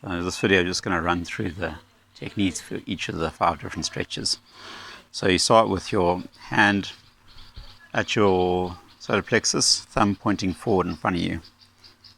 So this video, I'm just going to run through the techniques for each of the 5 different stretches. So you start with your hand at your solar plexus, thumb pointing forward in front of you.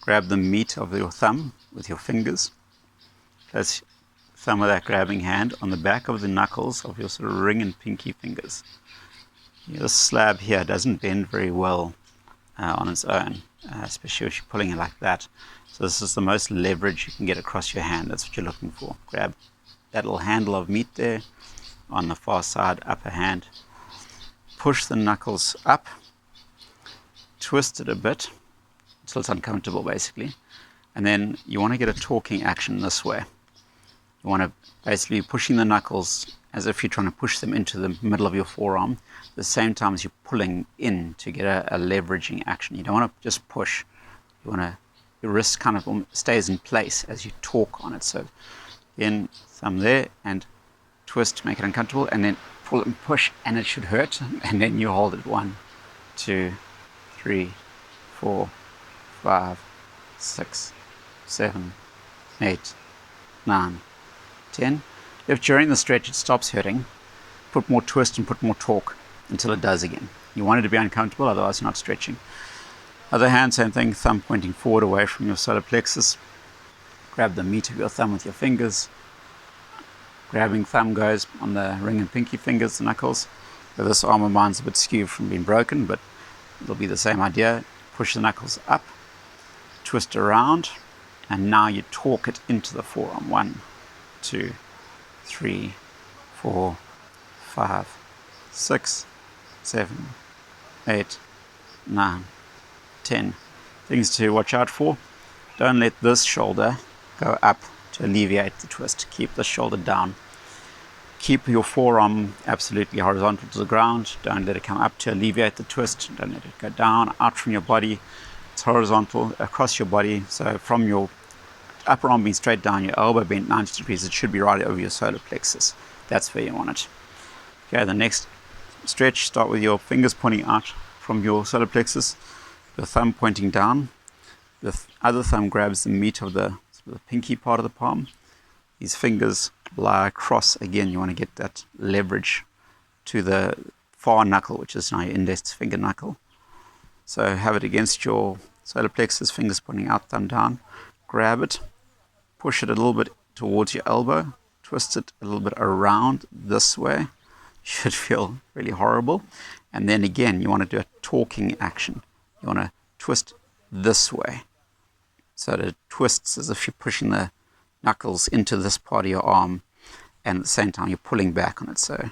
Grab the meat of your thumb with your fingers. Place thumb of that grabbing hand on the back of the knuckles of your sort of ring and pinky fingers. This slab here doesn't bend very well on its own, especially if you're pulling it like that. So this is the most leverage you can get across your hand. That's what you're looking for. Grab that little handle of meat there on the far side, upper hand. Push the knuckles up. Twist it a bit until it's uncomfortable, basically. And then you want to get a torquing action this way. You want to basically be pushing the knuckles as if you're trying to push them into the middle of your forearm, at the same time as you're pulling in to get a leveraging action. You don't want to just push. You want to, your wrist kind of stays in place as you torque on it. So again, thumb there and twist, make it uncomfortable, and then pull and push, and it should hurt. And then you hold it 1, 2, 3, 4, 5, 6, 7, 8, 9, 10. If during the stretch it stops hurting, put more twist and put more torque until it does again. You want it to be uncomfortable, otherwise you're not stretching. Other hand, same thing, thumb pointing forward away from your solar plexus. Grab the meat of your thumb with your fingers. Grabbing thumb goes on the ring and pinky fingers, the knuckles. So this arm of mine's a bit skewed from being broken, but it'll be the same idea. Push the knuckles up, twist around, and now you torque it into the forearm. 1, 2, 3, 4, 5, 6, 7, 8, 9, 10. Things to watch out for. Don't let this shoulder go up to alleviate the twist. Keep the shoulder down. Keep your forearm absolutely horizontal to the ground. Don't let it come up to alleviate the twist. Don't let it go down, out from your body. It's horizontal across your body. So from your upper arm being straight down, your elbow bent 90 degrees, it should be right over your solar plexus. That's where you want it. Okay, the next stretch, start with your fingers pointing out from your solar plexus, the thumb pointing down. The other thumb grabs the meat of the pinky part of the palm. These fingers lie across. Again, you want to get that leverage to the far knuckle, which is now your index finger knuckle. So have it against your solar plexus, fingers pointing out, thumb down. Grab it, push it a little bit towards your elbow, twist it a little bit around this way. Should feel really horrible. And then again, you want to do a torquing action. You want to twist this way. So that it twists as if you're pushing the knuckles into this part of your arm, and at the same time you're pulling back on it. So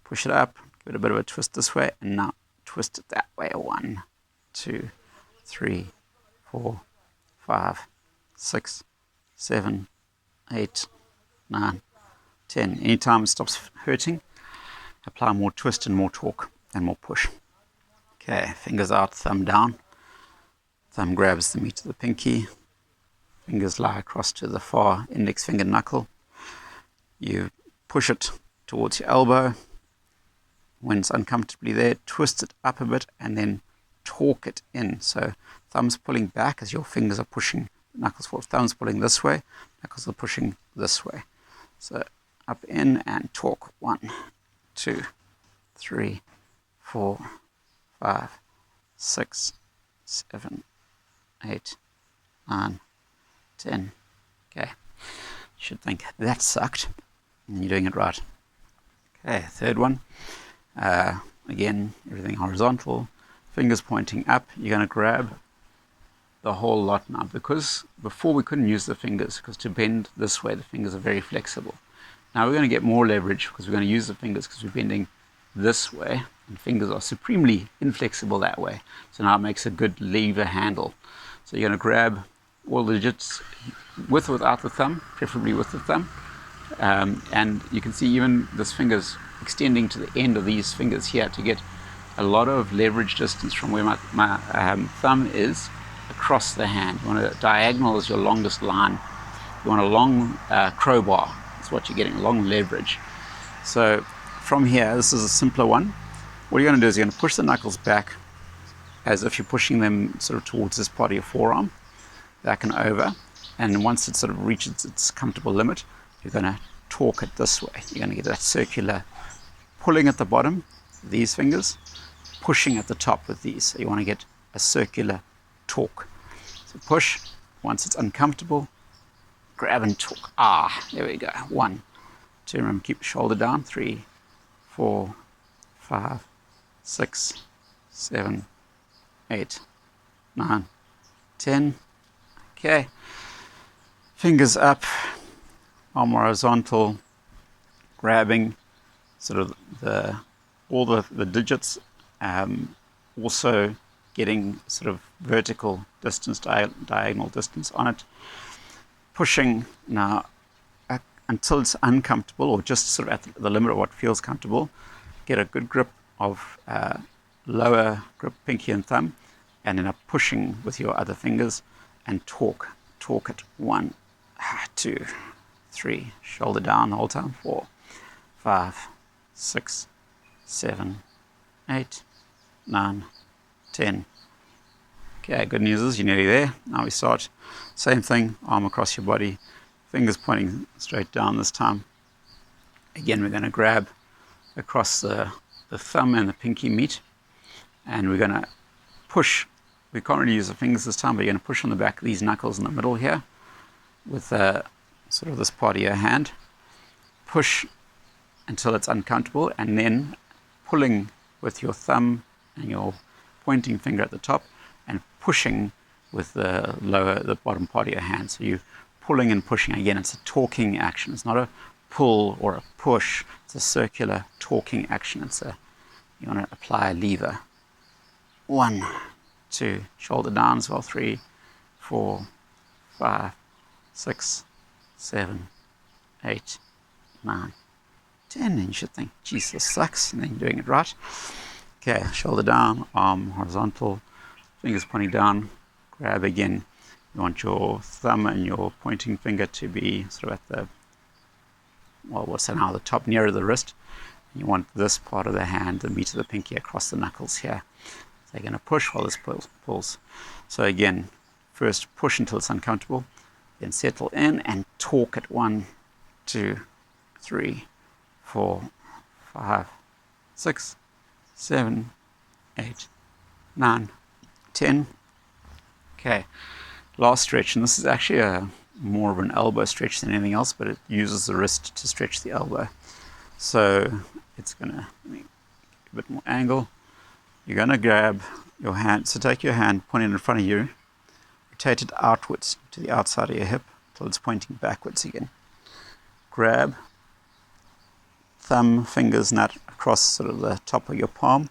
push it up, give it a bit of a twist this way, and now twist it that way. 1, 2, 3, 4, 5, 6, 7, 8, 9, 10. Anytime it stops hurting, apply more twist and more torque and more push. Okay, fingers out, thumb down. Thumb grabs the meat of the pinky. Fingers lie across to the far index finger knuckle. You push it towards your elbow. When it's uncomfortably there, twist it up a bit and then torque it in. So thumb's pulling back as your fingers are pushing knuckles forward. Thumb's pulling this way, knuckles are pushing this way. So up in and torque. 1, 2, 3, 4, 5, 6, 7, 8, 9, 10. Okay. You should think that sucked. And you're doing it right. Okay, third one. Again, everything horizontal. Fingers pointing up. You're going to grab the whole lot now. Because before we couldn't use the fingers, because to bend this way, the fingers are very flexible. Now we're going to get more leverage because we're going to use the fingers because we're bending this way. And fingers are supremely inflexible that way. So now it makes a good lever handle. So you're going to grab all the digits with or without the thumb, preferably with the thumb. And you can see even this finger's extending to the end of these fingers here to get a lot of leverage distance from where my thumb is across the hand. You want a diagonal as your longest line. You want a long crowbar. That's what you're getting, long leverage. So from here, this is a simpler one. What you're going to do is you're going to push the knuckles back as if you're pushing them sort of towards this part of your forearm, back and over, And once it sort of reaches its comfortable limit, you're going to torque it this way. You're going to get that circular pulling at the bottom, these fingers, pushing at the top with these. So you want to get a circular torque. So push. Once it's uncomfortable, grab and torque. There we go. 1, 2, remember, keep the shoulder down. 3, 4, 5, 6, 7, 8, 9, 10. Okay. Fingers up, arm horizontal, grabbing sort of all the digits, also getting sort of vertical distance, diagonal distance on it, pushing now until it's uncomfortable, or just sort of at the limit of what feels comfortable. Get a good grip of lower grip, pinky and thumb, and then up pushing with your other fingers and torque it. 1, 2, 3, shoulder down the whole time. 4, 5, 6, 7, 8, 9, 10. Okay, good news is you're nearly there. Now we start, same thing, arm across your body, fingers pointing straight down this time. Again, we're going to grab across the thumb and the pinky meet, and we're going to push. We can't really use the fingers this time, but you're going to push on the back of these knuckles in the middle here with sort of this part of your hand. Push until it's uncomfortable, and then pulling with your thumb and your pointing finger at the top, and pushing with the bottom part of your hand. So you're pulling and pushing. Again, it's a torquing action. It's not a pull or a push. It's a circular torquing action. You want to apply a lever. 1, 2, shoulder down as well. 3, 4, 5, 6, 7, 8, 9, 10. And you should think, geez, this sucks. And then you're doing it right. Okay, shoulder down, arm horizontal, fingers pointing down, grab again. You want your thumb and your pointing finger to be sort of at the, the top, nearer the wrist. You want this part of the hand, the meat of the pinky, across the knuckles here. So you're going to push while this pulls. So again, first push until it's uncomfortable, then settle in and torque it. 1, 2, 3, 4, 5, 6, 7, 8, 9, 10. Okay, last stretch, and this is actually more of an elbow stretch than anything else, but it uses the wrist to stretch the elbow. So it's going to make a bit more angle. You're going to grab your hand, so take your hand, point it in front of you, rotate it outwards to the outside of your hip until it's pointing backwards again. Grab, thumb, fingers, nut across sort of the top of your palm.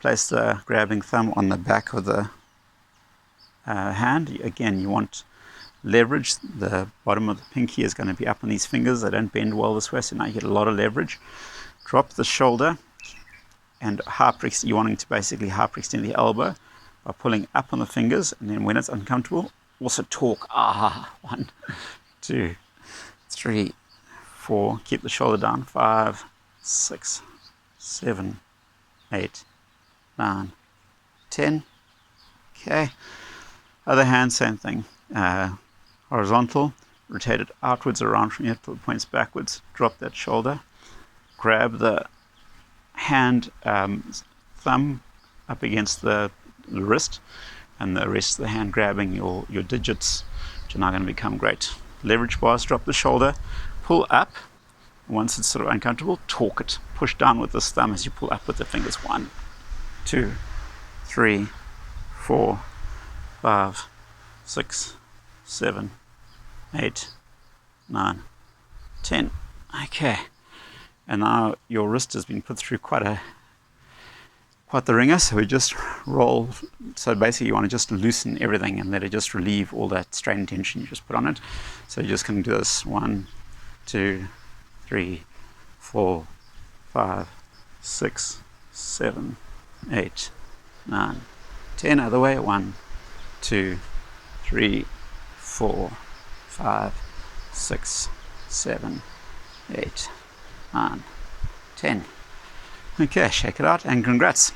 Place the grabbing thumb on the back of the hand. Again, you want leverage. The bottom of the pinky is going to be up on these fingers. They don't bend well this way, so now you get a lot of leverage. Drop the shoulder and you're wanting to basically hyperextend the elbow by pulling up on the fingers, and then when it's uncomfortable, also torque. 1, 2, 3, 4. Keep the shoulder down. 5, 6, 7, 8, 9, 10. Okay. Other hand, same thing. Horizontal, rotate it outwards around from here till it points backwards. Drop that shoulder. Grab the hand, thumb up against the wrist, and the rest of the hand grabbing your digits, which are now going to become great. Leverage bars, drop the shoulder, pull up. Once it's sort of uncomfortable, torque it. Push down with this thumb as you pull up with the fingers. 1, 2, 3, 4, 5, 6, 7, 8, 9, 10. Okay. And now your wrist has been put through quite the ringer, so we just roll. So basically you want to just loosen everything and let it just relieve all that strain and tension you just put on it. So you're just going to do this. 1, 2, 3, 4, 5, 6, 7, 8, 9, 10. Other way. 1, 2, 3, 4, 5, 6, 7, 8, 9, 10. Okay, shake it out and congrats.